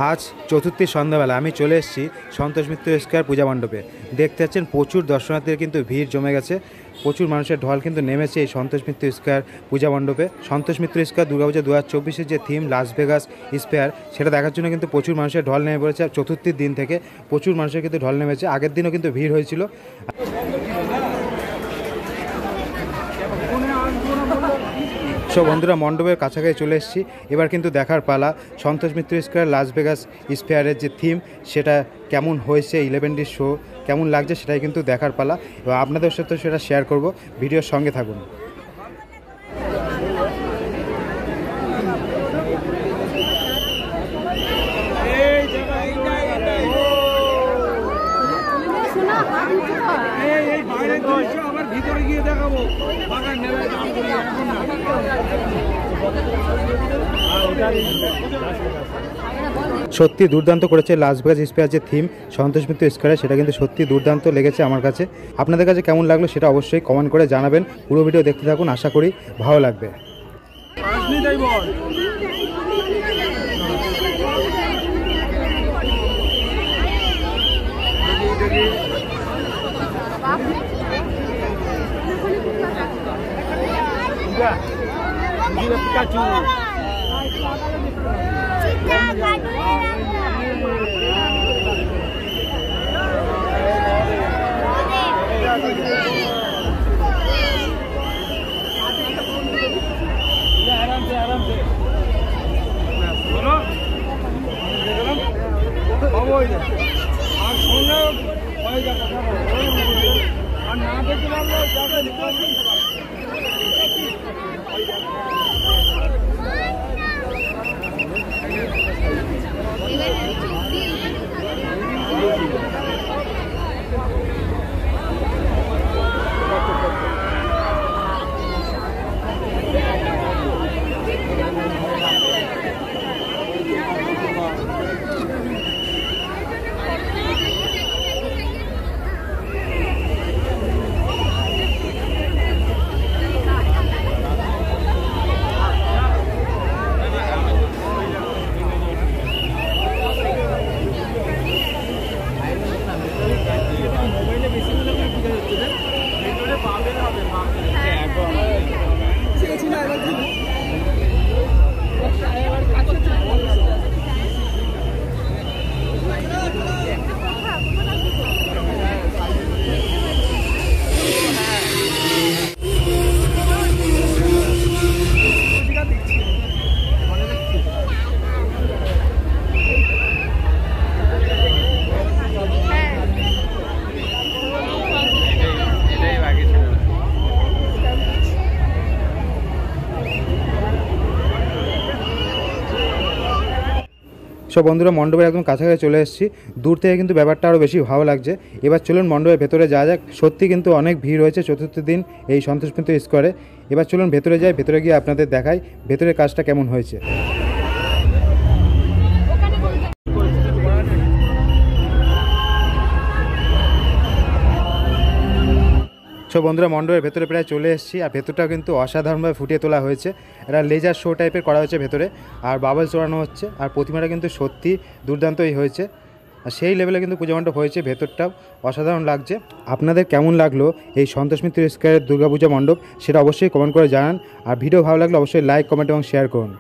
আজ চতুর্থীর সন্ধ্যাবেলা আমি চলে এসেছি সন্তোষ মিত্র স্কয়ার পূজা মণ্ডপে। দেখতে পাচ্ছেন প্রচুর দর্শনার্থীর কিন্তু ভিড় জমে গেছে, প্রচুর মানুষের ঢল কিন্তু নেমেছে এই সন্তোষ মিত্র স্কয়ার পূজা মণ্ডপে। সন্তোষ মিত্র স্কয়ার দুর্গাপূজা 2024-এর যে থিম লাস ভেগাস স্পেয়ার, সেটা দেখার জন্য কিন্তু প্রচুর মানুষের ঢল নেমে পড়েছে। চতুর্থীর দিন থেকে প্রচুর মানুষের কিন্তু ঢল নেমেছে, আগের দিনও কিন্তু ভিড় হয়েছিল। সব বন্ধুরা মণ্ডপের কাছাকাছি চলে এসেছি, এবার কিন্তু দেখার পালা Santosh Mitra square Las Vegas স্পেয়ারের যে থিম সেটা কেমন হয়েছে, 11D শো কেমন লাগছে সেটাই কিন্তু দেখার পালা, এবং আপনাদের সাথে সেটা শেয়ার করব। ভিডিওর সঙ্গে থাকুন। সত্যি দুর্দান্ত করেছে লাস ভেগাস স্পেয়ার যে থিম সন্তোষ মিত্র স্কয়ারে, সেটা কিন্তু সত্যি দুর্দান্ত লেগেছে আমার কাছে। আপনাদের কাছে কেমন লাগলো সেটা অবশ্যই কমেন্ট করে জানাবেন। পুরো ভিডিও দেখতে থাকুন, আশা করি ভালো লাগবে। সব বন্ধুরা মণ্ডপের একদম কাছাকাছি চলে এসেছি, দূর থেকে কিন্তু ব্যাপারটা আরও বেশি ভালো লাগছে। এবার চলুন মণ্ডপের ভেতরে যাওয়া যাক। সত্যি কিন্তু অনেক ভিড় হয়েছে চতুর্থ দিন এই সন্তোষ মিত্র স্কয়ারে। এবার চলুন ভেতরে যাই, ভেতরে গিয়ে আপনাদের দেখাই ভেতরের কাজটা কেমন হয়েছে। সব বন্ধুরা মণ্ডপের ভেতরে প্রায় চলে এসেছি, আর ভেতরটাও কিন্তু অসাধারণভাবে ফুটিয়ে তোলা হয়েছে। এটা লেজার শো টাইপের করা হয়েছে ভেতরে, আর বাবল চড়ানো হচ্ছে, আর প্রতিমাটা কিন্তু সত্যি দুর্দান্তই হয়েছে। আর সেই লেভেলে কিন্তু পূজা মণ্ডপ হয়েছে, ভেতরটাও অসাধারণ লাগছে। আপনাদের কেমন লাগলো এই সন্তোষ মিত্র স্কয়ারের দুর্গাপূজা মণ্ডপ সেটা অবশ্যই কমেন্ট করে জানান। আর ভিডিও ভালো লাগলে অবশ্যই লাইক, কমেন্ট এবং শেয়ার করুন।